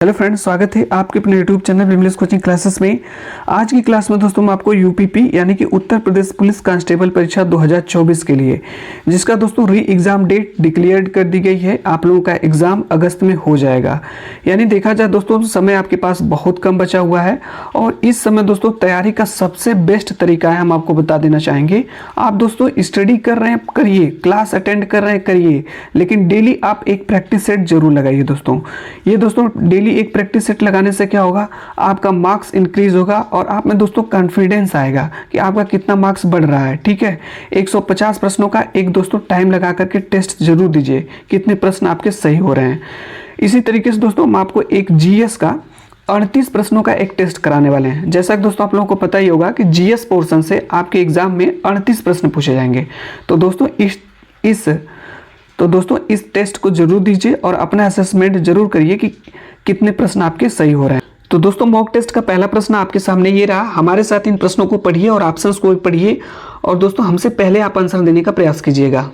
Hello friends, स्वागत है आपके अपने YouTube channel English coaching classes में। आज की क्लास में दोस्तों मैं आपको यूपीपी यानी कि उत्तर प्रदेश पुलिस कांस्टेबल परीक्षा 2024 के लिए जिसका दोस्तों री एग्ज़ाम डेट डिक्लेयर कर दी गई है। आप लोगों का एग्ज़ाम अगस्त में हो जाएगा। यानी देखा जाए दोस्तों समय आपके पास बहुत कम बचा हुआ है और इस समय दोस्तों तैयारी का सबसे बेस्ट तरीका है, हम आपको बता देना चाहेंगे। आप दोस्तों स्टडी कर रहे हैं करिए, क्लास अटेंड कर रहे हैं करिए, लेकिन डेली आप एक प्रैक्टिस सेट जरूर लगाइए दोस्तों। ये दोस्तों डेली एक प्रैक्टिस सेट लगाने से क्या होगा, आपका मार्क्स इंक्रीज होगा और आप में दोस्तों कॉन्फिडेंस आएगा कि आपका कितना मार्क्स बढ़ रहा है। ठीक है, 150 प्रश्नों का एक दोस्तों टाइम लगा करके टेस्ट जरूर दीजिए, कितने प्रश्न आपके सही हो रहे हैं। इसी तरीके से दोस्तों हम आपको एक जीएस का 38 प्रश्नों का एक टेस्ट कराने वाले हैं। जैसा कि दोस्तों आप लोगों को पता ही होगा कि जीएस पोर्शन से आपके एग्जाम में 38 प्रश्न पूछे जाएंगे। तो दोस्तों इस टेस्ट को जरूर दीजिए और अपना असेसमेंट जरूर करिए कि कितने प्रश्न आपके सही हो रहे हैं। तो दोस्तों मॉक टेस्ट का पहला प्रश्न आपके सामने ये रहा। हमारे साथ इन प्रश्नों को पढ़िए और ऑप्शंस को भी पढ़िए और दोस्तों हमसे पहले आप आंसर देने का प्रयास कीजिएगा।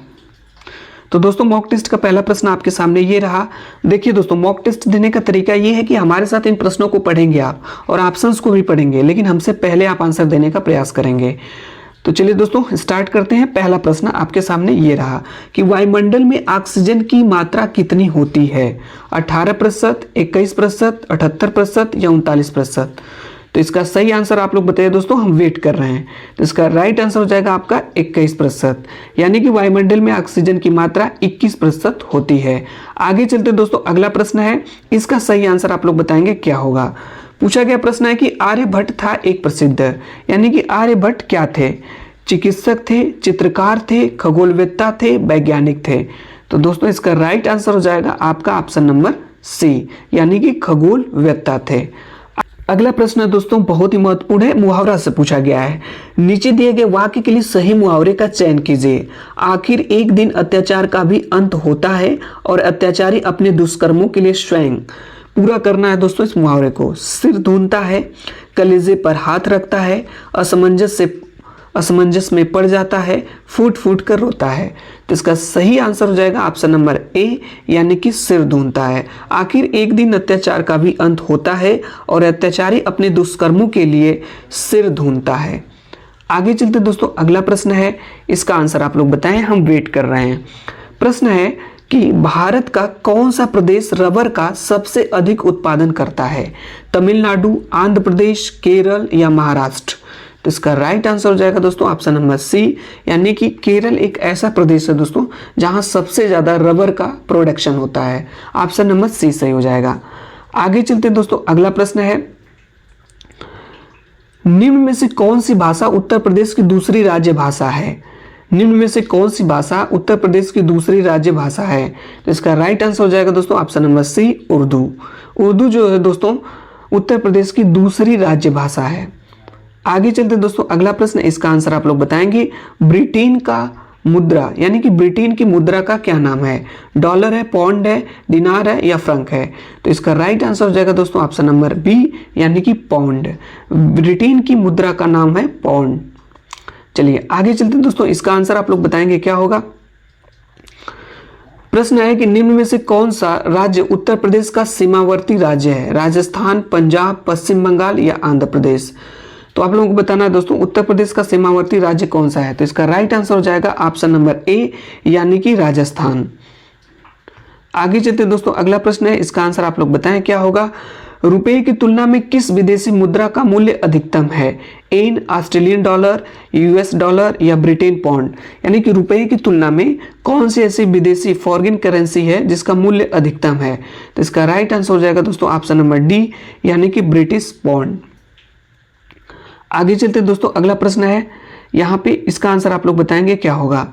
तो दोस्तों मॉक टेस्ट का पहला प्रश्न आपके सामने ये रहा। देखिए दोस्तों, मॉक टेस्ट देने का तरीका ये है कि हमारे साथ इन प्रश्नों को पढ़ेंगे आप और ऑप्शंस को भी पढ़ेंगे, लेकिन हमसे पहले आप आंसर देने का प्रयास करेंगे। तो चलिए दोस्तों स्टार्ट करते हैं। पहला प्रश्न आपके सामने ये रहा कि वायुमंडल में ऑक्सीजन की मात्रा कितनी होती है, 18%, 21%, 78% या 39%। तो इसका सही आंसर आप लोग बताइए दोस्तों, हम वेट कर रहे हैं। तो इसका राइट आंसर हो जाएगा आपका 21%, यानी कि वायुमंडल में ऑक्सीजन की मात्रा 21% होती है। आगे चलते दोस्तों अगला प्रश्न है, इसका सही आंसर आप लोग बताएंगे क्या होगा। पूछा गया प्रश्न है कि आर्यभट्ट था एक प्रसिद्ध, यानी कि आर्यभट्ट क्या थे, चिकित्सक थे, चित्रकार थे, खगोलवेत्ता थे, वैज्ञानिक थे। तो दोस्तों इसका राइट आंसर हो जाएगा आपका ऑप्शन नंबर सी, यानी कि खगोलवेत्ता थे। अगला प्रश्न दोस्तों बहुत ही महत्वपूर्ण है, मुहावरा से पूछा गया है। नीचे दिए गए वाक्य के लिए सही मुहावरे का चयन कीजिए। आखिर एक दिन अत्याचार का भी अंत होता है और अत्याचारी अपने दुष्कर्मों के लिए स्वयं पूरा करना है दोस्तों इस मुहावरे को। सिर धूनता है, कलेजे पर हाथ रखता है, असमंजस में पड़ जाता है, फूट फूट कर रोता है। तो इसका सही आंसर हो जाएगा ऑप्शन नंबर ए, यानी कि सिर धूनता है। आखिर एक दिन अत्याचार का भी अंत होता है और अत्याचारी अपने दुष्कर्मों के लिए सिर धूनता है। आगे चलते दोस्तों अगला प्रश्न है, इसका आंसर आप लोग बताएं, हम वेट कर रहे हैं। प्रश्न है कि भारत का कौन सा प्रदेश रबर का सबसे अधिक उत्पादन करता है, तमिलनाडु, आंध्र प्रदेश, केरल या महाराष्ट्र। तो इसका राइट आंसर हो जाएगा दोस्तों ऑप्शन नंबर सी, यानी कि केरल एक ऐसा प्रदेश है दोस्तों जहां सबसे ज्यादा रबर का प्रोडक्शन होता है। ऑप्शन नंबर सी सही हो जाएगा। आगे चलते दोस्तों अगला प्रश्न है, निम्न में से कौन सी भाषा उत्तर प्रदेश की दूसरी राज्य भाषा है। निम्न में से कौन सी भाषा उत्तर प्रदेश की दूसरी राज्य भाषा है। तो इसका राइट आंसर हो जाएगा दोस्तों option number C, Urdu. Urdu जो है दोस्तों उत्तर प्रदेश की दूसरी राज्य भाषा है। आगे चलते दोस्तों अगला प्रश्न, इसका आंसर आप लोग बताएंगे। ब्रिटेन का मुद्रा यानी कि ब्रिटेन की मुद्रा का क्या नाम है, डॉलर है, पौंड है, दिनार है या फ्रंक है। तो इसका राइट आंसर हो जाएगा दोस्तों ऑप्शन नंबर बी, यानी कि पौंड। ब्रिटेन की मुद्रा का नाम है पौंड। चलिए आगे चलते दोस्तों, इसका आंसर आप लोग बताएंगे क्या होगा। प्रश्न है कि निम्न में से कौन सा राज्य उत्तर प्रदेश का सीमावर्ती राज्य है, राजस्थान, पंजाब, पश्चिम बंगाल या आंध्र प्रदेश। तो आप लोगों को बताना है दोस्तों उत्तर प्रदेश का सीमावर्ती राज्य कौन सा है। तो इसका राइट आंसर हो जाएगा ऑप्शन नंबर ए, यानी कि राजस्थान। आगे चलते दोस्तों अगला प्रश्न है, इसका आंसर आप लोग बताएं क्या होगा। रुपए की तुलना में किस विदेशी मुद्रा का मूल्य अधिकतम है, yen, Australian dollar, US dollar या ब्रिटेन पाउंड। यानी कि रुपए की तुलना में कौन सी ऐसी विदेशी फॉरेन करेंसी है जिसका मूल्य अधिकतम है। तो इसका राइट आंसर हो जाएगा दोस्तों ऑप्शन नंबर डी, यानी कि ब्रिटिश पाउंड। आगे चलते दोस्तों अगला प्रश्न है, यहाँ पे इसका आंसर आप लोग बताएंगे क्या होगा।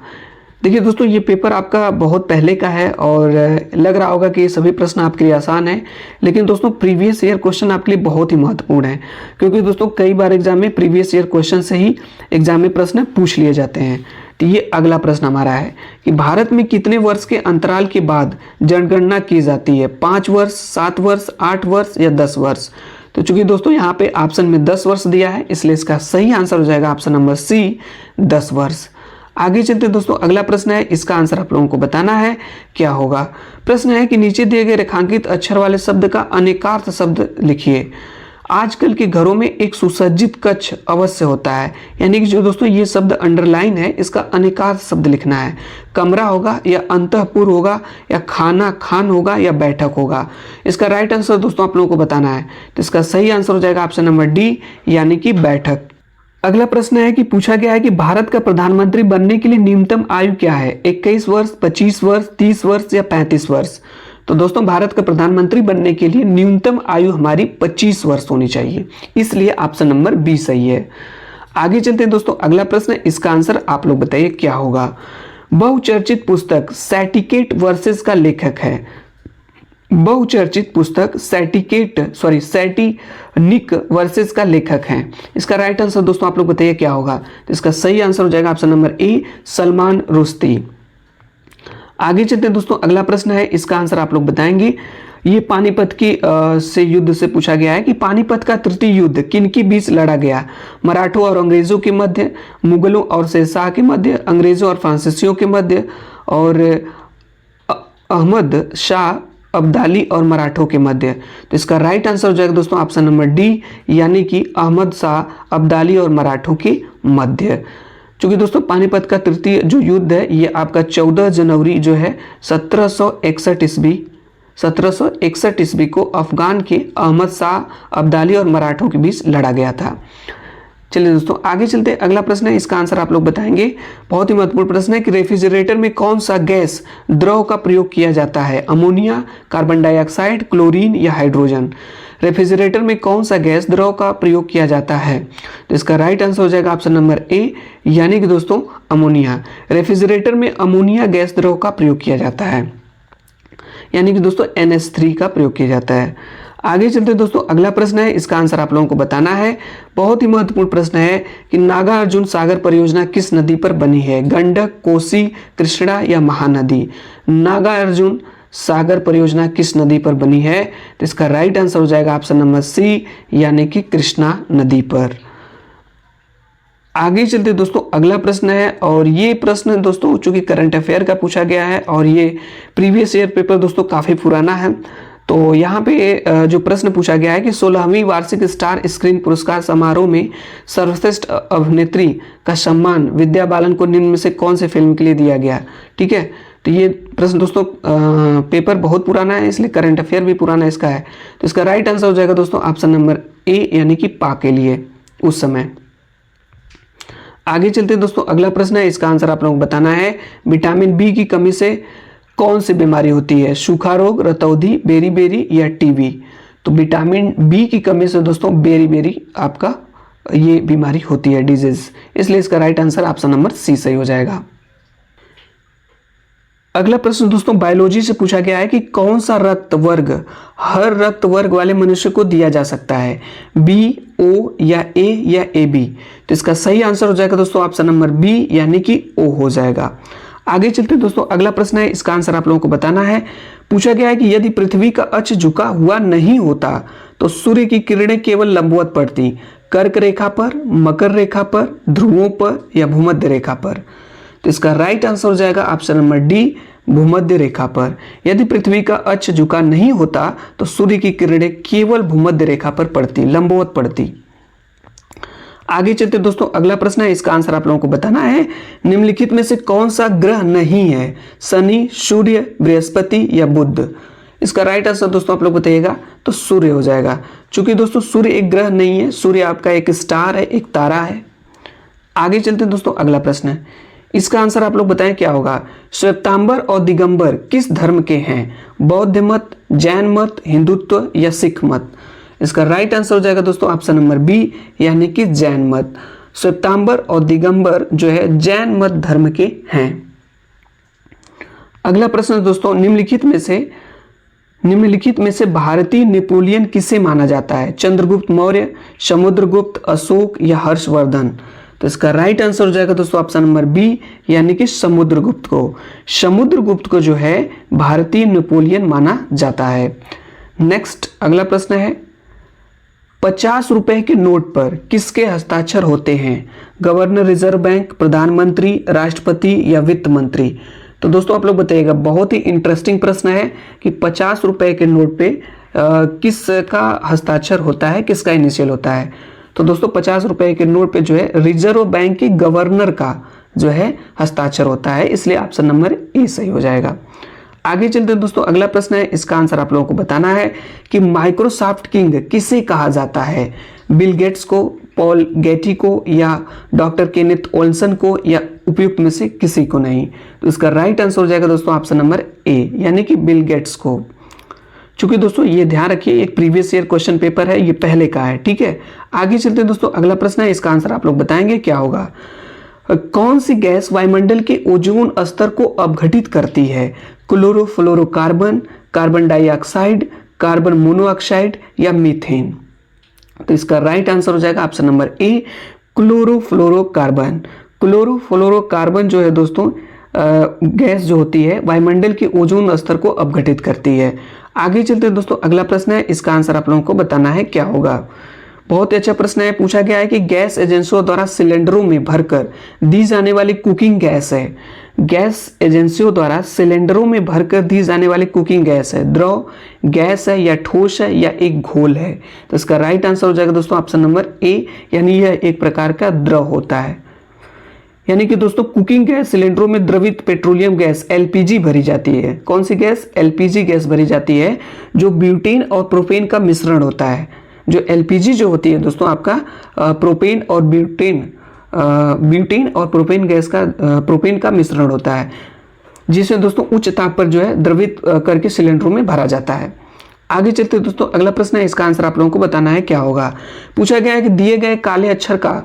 देखिए दोस्तों ये पेपर आपका बहुत पहले का है और लग रहा होगा कि ये सभी प्रश्न आपके लिए आसान है, लेकिन दोस्तों प्रीवियस ईयर क्वेश्चन आपके लिए बहुत ही महत्वपूर्ण है, क्योंकि दोस्तों कई बार एग्जाम में प्रीवियस ईयर क्वेश्चन से ही एग्जाम में प्रश्न पूछ लिए जाते हैं। तो ये अगला प्रश्न हमारा है कि भारत में कितने वर्ष के अंतराल के बाद जनगणना की जाती है, 5 वर्ष, 7 वर्ष, 8 वर्ष या 10 वर्ष। तो चूंकि दोस्तों यहाँ पे ऑप्शन में 10 वर्ष दिया है, इसलिए इसका सही आंसर हो जाएगा ऑप्शन नंबर सी, 10 वर्ष। आगे चलते दोस्तों, अगला प्रश्न है, इसका आंसर आप लोगों को बताना है क्या होगा। प्रश्न है कि नीचे दिए गए रेखांकित अक्षर वाले शब्द का अनेकार्थ शब्द लिखिए। आजकल के घरों में एक सुसज्जित कक्ष अवश्य होता है, यानी कि जो दोस्तों ये शब्द अंडरलाइन है, इसका अनेकार्थ शब्द लिखना है। कमरा होगा या अंतःपुर होगा या खाना खान होगा या बैठक होगा। इसका राइट आंसर दोस्तों आप लोगों को बताना है। तो इसका सही आंसर हो जाएगा ऑप्शन नंबर डी, यानी कि बैठक। अगला प्रश्न है कि पूछा गया है कि भारत का प्रधानमंत्री बनने के लिए न्यूनतम आयु क्या है, 21 वर्ष, 25 वर्ष, 30 वर्ष या 35 वर्ष। तो दोस्तों भारत का प्रधानमंत्री बनने के लिए न्यूनतम आयु हमारी 25 वर्ष होनी चाहिए, इसलिए ऑप्शन नंबर बी सही है। आगे चलते हैं दोस्तों, अगला प्रश्न, इसका आंसर आप लोग बताइए क्या होगा। बहुचर्चित पुस्तक सैटिकेट वर्सेस का लेखक है। बहुचर्चित पुस्तक सैटिनिक वर्सेस का लेखक है। इसका राइट आंसर दोस्तों आप लोग बताइए क्या होगा। तो इसका सही आंसर हो जाएगा option number A, Salman Rushdie. आगे चलते हैं दोस्तों, अगला प्रश्न है, इसका आंसर आप लोग बताएंगे। ये पानीपत की से युद्ध से पूछा गया है कि पानीपत का तृतीय युद्ध किनके बीच लड़ा गया। मराठों और अंग्रेजों के मध्य, मुगलों और शेरशाह के मध्य, अंग्रेजों और फ्रांसीसियों के मध्य, और अहमद शाह अब्दाली और मराठों के मध्य। तो इसका राइट आंसर हो जाएगा दोस्तों ऑप्शन नंबर डी, यानी कि अहमद शाह अब्दाली और मराठों के मध्य। क्योंकि दोस्तों पानीपत का तृतीय जो युद्ध है ये आपका 14 जनवरी जो है 1761 ईस्वी को अफगान के अहमद शाह अब्दाली और मराठों के बीच लड़ा गया था। चलिए दोस्तों आगे चलते हैं, अगला प्रश्न है, इसका आंसर आप लोग बताएंगे। बहुत ही महत्वपूर्ण प्रश्न है कि रेफ्रिजरेटर में कौन सा गैस द्रव का प्रयोग किया जाता है। अमोनिया, कार्बन डाइऑक्साइड, क्लोरीन या हाइड्रोजन। रेफ्रिजरेटर में कौन सा गैस द्रव का प्रयोग किया जाता है। तो इसका राइट आंसर हो जाएगा ऑप्शन नंबर ए, यानी कि दोस्तों अमोनिया। रेफ्रिजरेटर में अमोनिया गैस द्रव का प्रयोग किया जाता है, यानी कि दोस्तों NH3 का प्रयोग किया जाता है। आगे चलते दोस्तों, अगला प्रश्न है, इसका आंसर आप लोगों को बताना है। बहुत ही महत्वपूर्ण प्रश्न है कि नागार्जुन सागर परियोजना किस नदी पर बनी है। गंडक, कोसी, कृष्णा या महानदी। नागार्जुन सागर परियोजना किस नदी पर बनी है। तो इसका राइट आंसर हो जाएगा ऑप्शन नंबर सी, यानी कि कृष्णा नदी पर। आगे चलते दोस्तों, अगला प्रश्न है, और ये प्रश्न दोस्तों चूंकि करंट अफेयर का पूछा गया है और ये प्रीवियस ईयर पेपर दोस्तों काफ़ी पुराना है। तो यहाँ पे जो प्रश्न पूछा गया है कि 16वीं वार्षिक स्टार स्क्रीन पुरस्कार समारोह में सर्वश्रेष्ठ अभिनेत्री का सम्मान विद्या बालन को निम्न में से कौन से फिल्म के लिए दिया गया। ठीक है, तो ये प्रश्न दोस्तों पेपर बहुत पुराना है, इसलिए करंट अफेयर भी पुराना इसका है। तो इसका राइट आंसर हो जाएगा दोस्तों ऑप्शन नंबर ए, यानी कि पा के लिए उस समय। आगे चलते हैं दोस्तों, अगला प्रश्न है, इसका आंसर आप लोगों को बताना है। विटामिन बी की कमी से कौन सी बीमारी होती है। सूखा रोग, रतौंधी, बेरी या टीबी। तो विटामिन बी की कमी से दोस्तों बेरी आपका ये बीमारी होती है, डिजीज, इसलिए इसका right answer option number C सही हो जाएगा। अगला प्रश्न दोस्तों बायोलॉजी से पूछा गया है कि कौन सा रक्त वर्ग हर रक्त वर्ग वाले मनुष्य को दिया जा सकता है। बी, ओ या ए या ए बी। तो इसका सही आंसर हो जाएगा दोस्तों ऑप्शन नंबर बी, यानी कि ओ हो जाएगा। आगे चलते दोस्तों, अगला प्रश्न है, इसका आंसर आप लोगों को बताना है। पूछा गया है कि यदि पृथ्वी का अक्ष झुका हुआ नहीं होता तो सूर्य की किरणें केवल लंबवत पड़ती। कर्क रेखा पर, मकर रेखा पर, ध्रुवों पर या भूमध्य रेखा पर। तो इसका राइट आंसर हो जाएगा ऑप्शन नंबर डी, भूमध्य रेखा पर। यदि पृथ्वी का अक्ष झुका नहीं होता तो सूर्य की किरणें केवल भूमध्य रेखा पर पड़ती, लंबवत पड़ती। आगे चलते दोस्तों, अगला प्रश्न है, इसका आंसर आप लोगों को बताना है। निम्नलिखित में से कौन सा ग्रह नहीं है। शनि, सूर्य, बृहस्पति या बुध। इसका राइट आंसर दोस्तों आप लोग बताइएगा, तो सूर्य हो जाएगा। चूंकि दोस्तों सूर्य एक ग्रह नहीं है, सूर्य आपका एक स्टार है, एक तारा है। आगे चलते दोस्तों, अगला प्रश्न है, इसका आंसर आप लोग बताएं क्या होगा। श्वेतांबर और दिगंबर किस धर्म के हैं। बौद्ध मत, जैन मत, हिंदुत्व या सिख मत। इसका राइट आंसर हो जाएगा दोस्तों ऑप्शन नंबर बी, यानी कि जैन मत। श्वेतांबर और दिगंबर जो है जैन मत धर्म के हैं। अगला प्रश्न दोस्तों, निम्नलिखित में से भारतीय नेपोलियन किसे माना जाता है। चंद्रगुप्त मौर्य, समुद्रगुप्त, अशोक या हर्षवर्धन। तो इसका राइट आंसर हो जाएगा दोस्तों ऑप्शन नंबर बी, यानी कि समुद्रगुप्त को। समुद्रगुप्त को जो है भारतीय नेपोलियन माना जाता है। नेक्स्ट अगला प्रश्न है, 50 रुपए के नोट पर किसके हस्ताक्षर होते हैं? गवर्नर रिजर्व बैंक, प्रधानमंत्री, राष्ट्रपति या वित्त मंत्री? तो दोस्तों आप लोग बताइएगा, बहुत ही इंटरेस्टिंग प्रश्न है कि 50 रुपए के नोट पे किसका हस्ताक्षर होता है, किसका इनिशियल होता है? तो दोस्तों 50 रुपए के नोट पे जो है रिजर्व बैंक के गवर्नर का जो है हस्ताक्षर होता है, इसलिए ऑप्शन नंबर ए सही हो जाएगा। आगे चलते हैं दोस्तों, अगला प्रश्न है, इसका आंसर आप लोगों को बताना है कि माइक्रोसॉफ्ट किंग किसे कहा जाता है? बिल गेट्स को, पॉल गेटी को या डॉक्टर केनेथ ओल्सन को या उपयुक्त में से किसी को नहीं? तो इसका राइट आंसर हो जाएगा दोस्तों ऑप्शन नंबर ए, यानी कि बिल गेट्स को। चूंकि दोस्तों ये ध्यान रखिए, एक प्रीवियस ईयर क्वेश्चन पेपर है, ये पहले का है, ठीक है। आगे चलते हैं दोस्तों, अगला प्रश्न है, इसका आंसर आप लोग बताएंगे क्या होगा। कौन सी गैस वायुमंडल के ओजोन स्तर को अपघटित करती है? Chlorofluorocarbon, carbon dioxide, carbon monoxide या मीथेन? तो इसका राइट आंसर हो जाएगा option number A, chlorofluorocarbon. Chlorofluorocarbon जो है दोस्तों गैस जो होती है वायुमंडल के ओजोन स्तर को अपघटित करती है। आगे चलते हैं दोस्तों, अगला प्रश्न है, इसका आंसर आप लोगों को बताना है क्या होगा। बहुत ही अच्छा प्रश्न है, पूछा गया है कि गैस एजेंसियों द्वारा सिलेंडरों में भरकर दी जाने वाली कुकिंग गैस है। गैस एजेंसियों द्वारा सिलेंडरों में भरकर दी जाने वाली कुकिंग गैस है, द्रव गैस है या ठोस है या एक घोल है? तो इसका राइट आंसर हो जाएगा दोस्तों ऑप्शन नंबर ए, यानी यह एक प्रकार का द्रव होता है। यानी कि दोस्तों कुकिंग गैस सिलेंडरों में द्रवित पेट्रोलियम गैस एलपीजी भरी जाती है। कौन सी गैस? एलपीजी गैस भरी जाती है, जो ब्यूटेन और प्रोपेन का मिश्रण होता है। जो एलपीजी जो होती है दोस्तों आपका प्रोपेन और ब्यूटेन और प्रोपेन गैस का प्रोपेन का मिश्रण होता है, जिसे दोस्तों उच्च ताप पर जो है द्रवित करके सिलेंडरों में भरा जाता है। आगे चलते दोस्तों, अगला प्रश्न है, इसका आंसर आप लोगों को बताना है क्या होगा। पूछा गया है कि दिए गए काले अक्षर का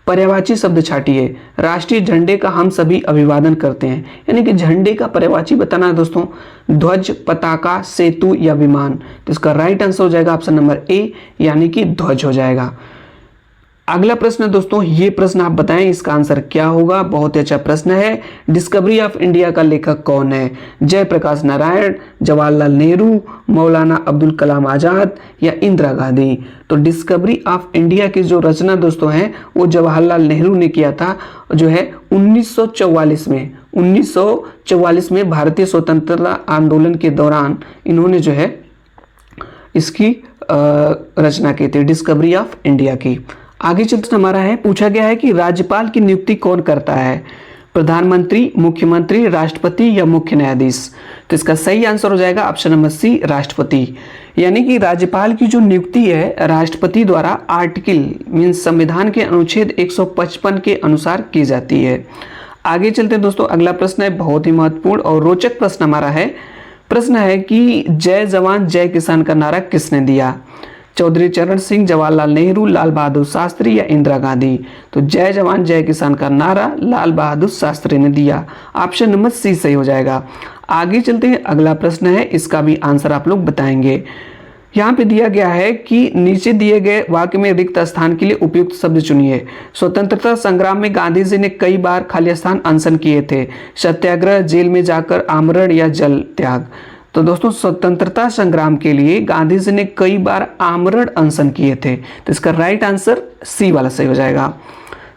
पर्यायवाची शब्द छाटिए। राष्ट्रीय झंडे का हम सभी अभिवादन करते हैं, यानी कि झंडे का पर्यायवाची बताना है दोस्तों, ध्वज, पताका, सेतु या विमान? तो इसका राइट आंसर हो जाएगा ऑप्शन नंबर ए, यानी कि ध्वज हो जाएगा। अगला प्रश्न है दोस्तों, ये प्रश्न आप बताएं इसका आंसर क्या होगा। बहुत ही अच्छा प्रश्न है, डिस्कवरी ऑफ इंडिया का लेखक कौन है? जयप्रकाश नारायण, जवाहरलाल नेहरू, मौलाना अब्दुल कलाम आजाद या इंदिरा गांधी? तो डिस्कवरी ऑफ इंडिया की जो रचना दोस्तों है वो जवाहरलाल नेहरू ने किया था, जो है 1944 में भारतीय स्वतंत्रता आंदोलन के दौरान इन्होंने जो है इसकी रचना की थी, डिस्कवरी ऑफ इंडिया की। आगे चलते हमारा है, पूछा गया है कि राज्यपाल की नियुक्ति कौन करता है? प्रधानमंत्री, मुख्यमंत्री, राष्ट्रपति या मुख्य न्यायाधीश? तो इसका सही आंसर हो जाएगा ऑप्शन नंबर सी, राष्ट्रपति। यानी कि राज्यपाल की जो नियुक्ति है राष्ट्रपति द्वारा आर्टिकल मीन्स संविधान के अनुच्छेद 155 के अनुसार की जाती है। आगे चलते हैं दोस्तों, अगला प्रश्न है, बहुत ही महत्वपूर्ण और रोचक प्रश्न हमारा है। प्रश्न है कि जय जवान जय किसान का नारा किसने दिया? चौधरी चरण सिंह, जवाहरलाल नेहरू, लाल बहादुर शास्त्री या इंदिरा गांधी? तो जय जवान जय किसान का नारा लाल बहादुर शास्त्री ने दिया, ऑप्शन नंबर सी सही हो जाएगा। आगे चलते हैं, अगला प्रश्न है, इसका भी आंसर आप लोग बताएंगे। यहाँ पे दिया गया है कि नीचे दिए गए वाक्य में रिक्त स्थान के लिए उपयुक्त शब्द चुनिए। स्वतंत्रता संग्राम में गांधी जी ने कई बार खाली स्थान अनशन किए थे। सत्याग्रह, जेल में जाकर आमरण या जल त्याग? तो दोस्तों स्वतंत्रता संग्राम के लिए गांधी जी ने कई बार आमरण अनशन किए थे, तो इसका राइट आंसर सी वाला सही हो जाएगा।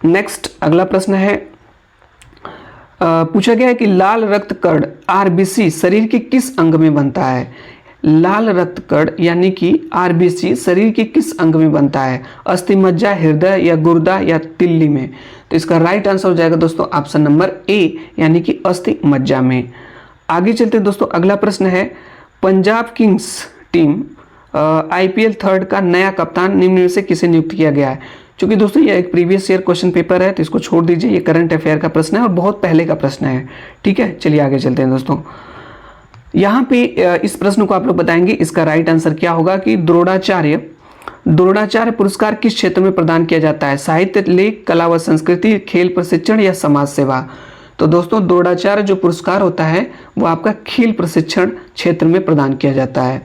नेक्स्ट अगला प्रश्न है, पूछा गया है कि लाल रक्त कण आरबीसी शरीर के किस अंग में बनता है? लाल रक्त कण यानी कि आरबीसी शरीर के किस अंग में बनता है? अस्थि मज्जा, हृदय या गुर्दा या तिल्ली में? तो इसका राइट आंसर हो जाएगा दोस्तों ऑप्शन नंबर ए, यानी कि अस्थि मज्जा में। आगे चलते दोस्तों, अगला प्रश्न है, Punjab Kings team IPL third का नया कप्तान निम्न में से किसे नियुक्त किया गया है? क्योंकि दोस्तों ये एक प्रीवियस ईयर क्वेश्चन पेपर है, तो इसको छोड़ दीजिए, ये करंट अफेयर का प्रश्न है और बहुत पहले का प्रश्न है, ठीक है। चलिए आगे चलते हैं दोस्तों, यहाँ पे इस प्रश्न को आप लोग बताएंगे, इसका राइट आंसर क्या होगा कि द्रोणाचार्य पुरस्कार किस क्षेत्र में प्रदान किया जाता है? साहित्य, लेख, कला व संस्कृति, खेल प्रशिक्षण या समाज सेवा? तो दोस्तों द्रोणाचार्य जो पुरस्कार होता है वो आपका खेल प्रशिक्षण क्षेत्र में प्रदान किया जाता है।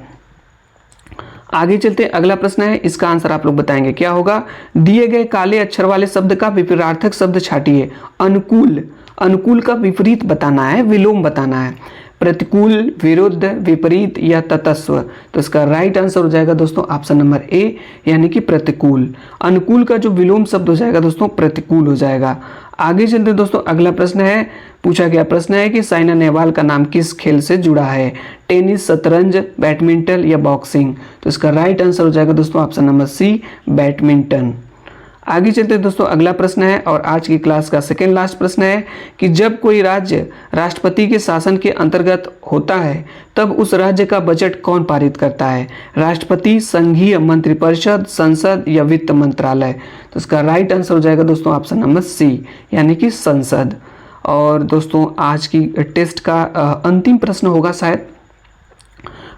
आगे चलते हैं, अगला प्रश्न है, इसका आंसर आप लोग बताएंगे क्या होगा। दिए गए काले अक्षर वाले शब्द का विपरीतार्थक शब्द छाटिए। अनुकूल, अनुकूल का विपरीत बताना है, विलोम बताना है। प्रतिकूल, विरुद्ध, विपरीत या तटस्थ। तो इसका राइट आंसर हो जाएगा दोस्तों ऑप्शन नंबर ए, यानी कि प्रतिकूल। अनुकूल का जो विलोम शब्द हो जाएगा दोस्तों प्रतिकूल हो जाएगा। आगे चलते हैं दोस्तों, अगला प्रश्न है, पूछा गया प्रश्न है कि साइना नेहवाल का नाम किस खेल से जुड़ा है? टेनिस, शतरंज, बैडमिंटन या बॉक्सिंग? तो इसका राइट आंसर हो जाएगा दोस्तों ऑप्शन नंबर सी, बैडमिंटन। आगे चलते हैं दोस्तों, अगला प्रश्न है और आज की क्लास का सेकेंड लास्ट प्रश्न है कि जब कोई राज्य राष्ट्रपति के शासन के अंतर्गत होता है तब उस राज्य का बजट कौन पारित करता है? राष्ट्रपति, संघीय मंत्रिपरिषद, संसद या वित्त मंत्रालय? तो इसका राइट आंसर हो जाएगा दोस्तों ऑप्शन नंबर सी, यानी कि संसद। और दोस्तों आज की टेस्ट का अंतिम प्रश्न होगा शायद।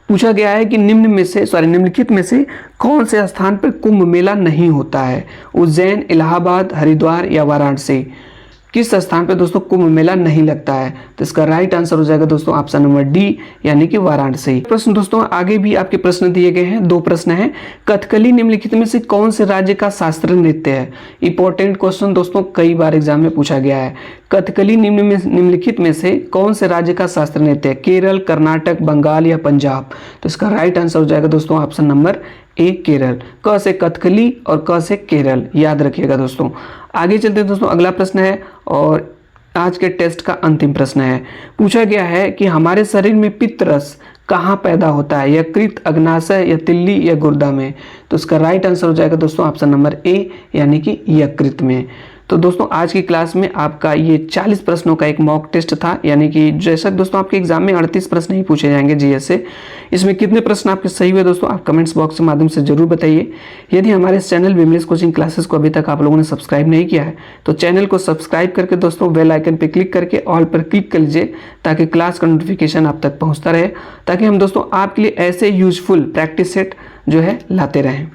पूछा गया है कि निम्नलिखित में से कौन से स्थान पर कुंभ मेला नहीं होता है? उज्जैन, इलाहाबाद, हरिद्वार या वाराणसी? किस स्थान पर दोस्तों कुंभ मेला नहीं लगता है? तो इसका राइट आंसर हो जाएगा दोस्तों ऑप्शन नंबर डी, यानी कि वाराणसी। प्रश्न दोस्तों आगे भी आपके प्रश्न दिए गए हैं, दो प्रश्न हैं। कथकली निम्नलिखित में से कौन से राज्य का शास्त्रीय नृत्य है? इंपॉर्टेंट क्वेश्चन दोस्तों, कई बार एग्जाम में पूछा गया है। कथकली निम्नलिखित में से कौन से राज्य का शास्त्रीय नृत्य है? केरल, कर्नाटक, बंगाल या पंजाब? तो इसका राइट आंसर हो जाएगा दोस्तों ऑप्शन नंबर ए, केरल। क से कथकली और क से केरल, याद रखिएगा दोस्तों। आगे चलते हैं दोस्तों, अगला प्रश्न है और आज के टेस्ट का अंतिम प्रश्न है। पूछा गया है कि हमारे शरीर में पित्त रस कहाँ पैदा होता है? यकृत, अग्नाशय या तिल्ली या गुर्दा में? तो इसका राइट आंसर हो जाएगा दोस्तों ऑप्शन नंबर ए, यानी कि यकृत में। तो दोस्तों आज की क्लास में आपका ये 40 प्रश्नों का एक मॉक टेस्ट था, यानी कि जैसा दोस्तों आपके एग्जाम में 38 प्रश्न ही पूछे जाएंगे जीएस से। इसमें कितने प्रश्न आपके सही हुए दोस्तों आप कमेंट्स बॉक्स के माध्यम से जरूर बताइए। यदि हमारे इस चैनल विमलेश कोचिंग क्लासेस को अभी तक आप लोगों ने सब्सक्राइब नहीं किया है तो चैनल को सब्सक्राइब करके दोस्तों बेल आइकन पर क्लिक करके ऑल पर क्लिक कर लीजिए, ताकि क्लास का नोटिफिकेशन आप तक पहुँचता रहे, ताकि हम दोस्तों आपके लिए ऐसे यूजफुल प्रैक्टिस सेट जो है लाते रहें।